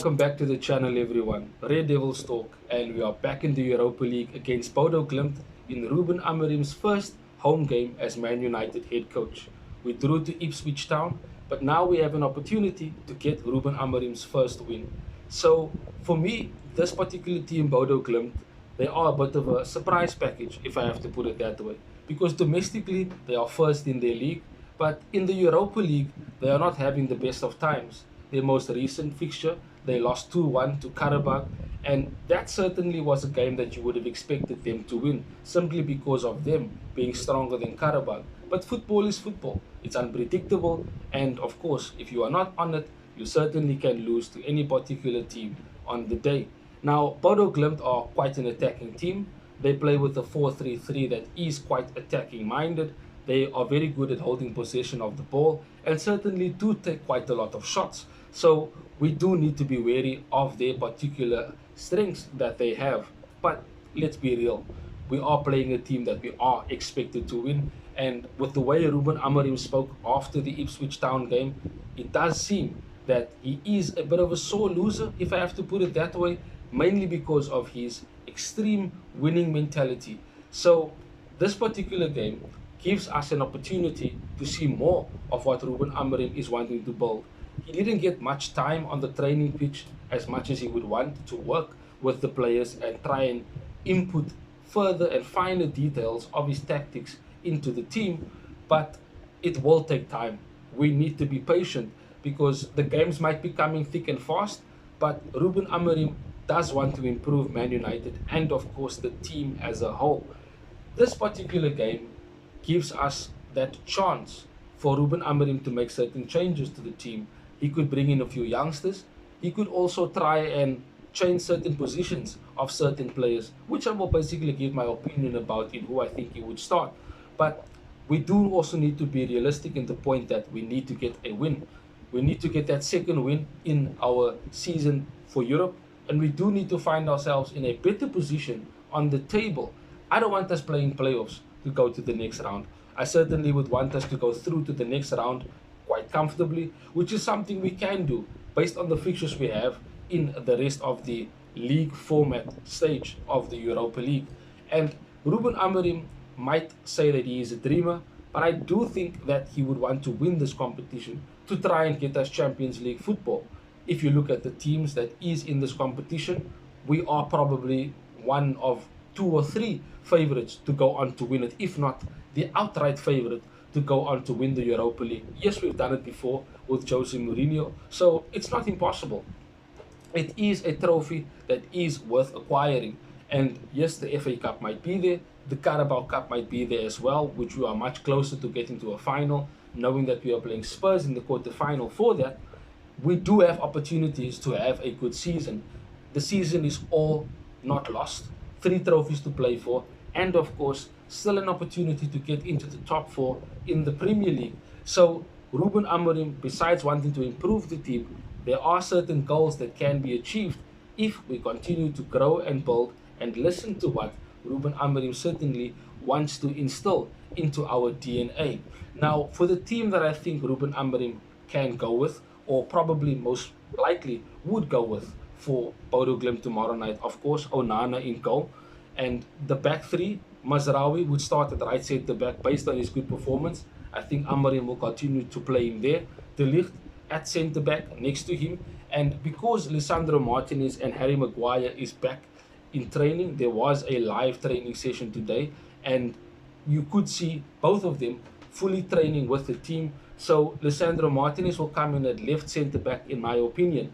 Welcome back to the channel, everyone. Red Devils talk, and we are back in the Europa League against Bodo Glimt in Ruben Amorim's first home game as Man United head coach. We drew to Ipswich Town, but now we have an opportunity to get Ruben Amorim's first win. So, for me, this particular team, Bodo Glimt, they are a bit of a surprise package, if I have to put it that way, because domestically they are first in their league, but in the Europa League they are not having the best of times. Their most recent fixture, they lost 2-1 to Karabakh, and that certainly was a game that you would have expected them to win, simply because of them being stronger than Karabakh. But football is football, it's unpredictable, and of course, if you are not on it, you certainly can lose to any particular team on the day. Now, Bodo Glimt are quite an attacking team. They play with a 4-3-3 that is quite attacking minded. They are very good at holding possession of the ball and certainly do take quite a lot of shots. So we do need to be wary of their particular strengths that they have. But let's be real, we are playing a team that we are expected to win. And with the way Ruben Amorim spoke after the Ipswich Town game, it does seem that he is a bit of a sore loser, if I have to put it that way, mainly because of his extreme winning mentality. So this particular game gives us an opportunity to see more of what Ruben Amorim is wanting to build. He didn't get much time on the training pitch as much as he would want to work with the players and try and input further and finer details of his tactics into the team, but it will take time. We need to be patient because the games might be coming thick and fast, but Ruben Amorim does want to improve Man United and of course the team as a whole. This particular game gives us that chance for Ruben Amorim to make certain changes to the team. He could bring in a few youngsters. He could also try and change certain positions of certain players, which I will basically give my opinion about in who I think he would start. But we do also need to be realistic in the point that we need to get a win. We need to get that second win in our season for Europe, and we do need to find ourselves in a better position on the table. I don't want us playing playoffs to go to the next round. I certainly would want us to go through to the next round quite comfortably, which is something we can do based on the fixtures we have in the rest of the league format stage of the Europa League. And Ruben Amorim might say that he is a dreamer, but I do think that he would want to win this competition to try and get us Champions League football. If you look at the teams that is in this competition, we are probably one of two or three favorites to go on to win it, if not the outright favorite to go on to win the Europa League. Yes, we've done it before with Jose Mourinho, so it's not impossible. It is a trophy that is worth acquiring. And yes, the FA Cup might be there, the Carabao Cup might be there as well, which we are much closer to getting to a final, knowing that we are playing Spurs in the quarter-final for that. We do have opportunities to have a good season. The season is all not lost. 3 trophies to play for, and of course, still an opportunity to get into the top 4 in the Premier League. So, Ruben Amorim, besides wanting to improve the team, there are certain goals that can be achieved if we continue to grow and build and listen to what Ruben Amorim certainly wants to instill into our DNA. Now, for the team that I think Ruben Amorim can go with, or probably most likely would go with for Bodo Glimt tomorrow night, of course, Onana in goal. And the back 3, Mazraoui would start at right centre back based on his good performance. I think Amorim will continue to play him there. De Ligt at centre back next to him. And because Lisandro Martinez and Harry Maguire is back in training, there was a live training session today, and you could see both of them fully training with the team. So Lisandro Martinez will come in at left centre back, in my opinion.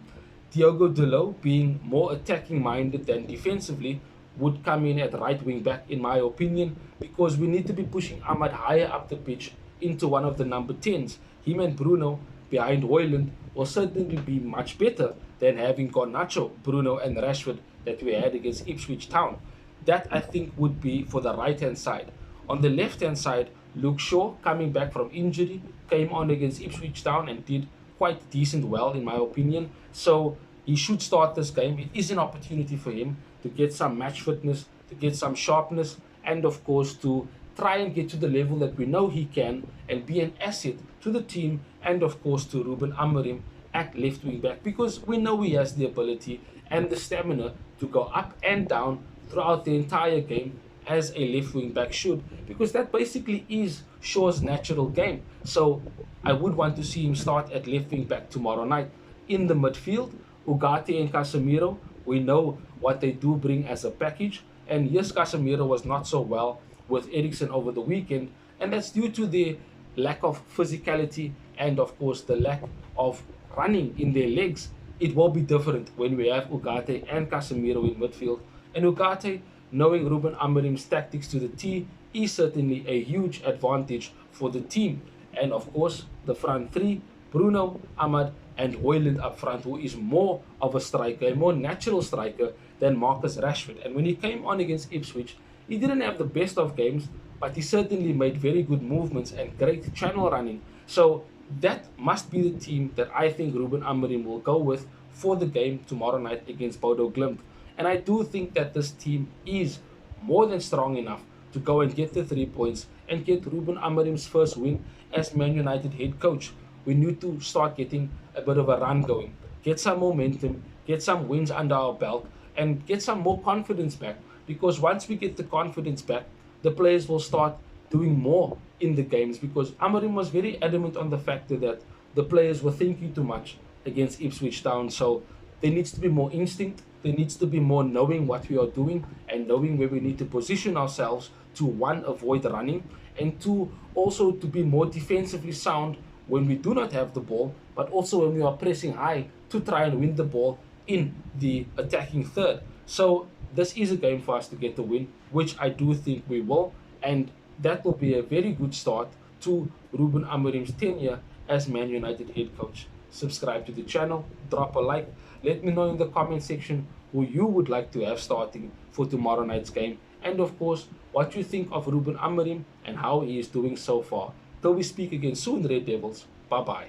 Diogo Dalot, being more attacking minded than defensively, would come in at right wing back, in my opinion, because we need to be pushing Ahmad higher up the pitch into one of the number 10s. Him and Bruno behind Hoyland will certainly be much better than having Garnacho, Bruno and Rashford that we had against Ipswich Town. That, I think, would be for the right hand side. On the left hand side, Luke Shaw, coming back from injury, came on against Ipswich Town and did quite decent well, in my opinion. So he should start this game. It is an opportunity for him to get some match fitness, to get some sharpness, and of course to try and get to the level that we know he can and be an asset to the team and of course to Ruben Amorim at left wing back because we know he has the ability and the stamina to go up and down throughout the entire game as a left wing back should, because that basically is Shaw's natural game. So I would want to see him start at left wing back tomorrow night. In the midfield, Ugarte and Casemiro, we know what they do bring as a package. And yes, Casemiro was not so well with Eriksen over the weekend, and that's due to their lack of physicality and, of course, the lack of running in their legs. It will be different when we have Ugarte and Casemiro in midfield. And Ugarte, knowing Ruben Amorim's tactics to the T, is certainly a huge advantage for the team. And of course, the front three, Bruno, Ahmad, and Hoyland up front, who is more of a striker, a more natural striker than Marcus Rashford. And when he came on against Ipswich, he didn't have the best of games, but he certainly made very good movements and great channel running. So that must be the team that I think Ruben Amorim will go with for the game tomorrow night against Bodo Glimt. And I do think that this team is more than strong enough to go and get the 3 points and get Ruben Amorim's first win as Man United head coach. We need to start getting a bit of a run going, get some momentum, get some wins under our belt, and get some more confidence back. Because once we get the confidence back, the players will start doing more in the games. Because Amorim was very adamant on the factor that the players were thinking too much against Ipswich Town. So there needs to be more instinct. There needs to be more knowing what we are doing and knowing where we need to position ourselves to, one, avoid running, and two, also to be more defensively sound when we do not have the ball, but also when we are pressing high to try and win the ball in the attacking third. So this is a game for us to get the win, which I do think we will, and that will be a very good start to Ruben Amorim's tenure as Man United head coach. Subscribe to the channel, drop a like, let me know in the comment section who you would like to have starting for tomorrow night's game, and of course what you think of Ruben Amorim and how he is doing so far. Till we speak again soon, Red Devils. Bye bye.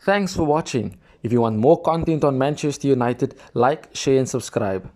Thanks for watching. If you want more content on Manchester United, like, share and subscribe.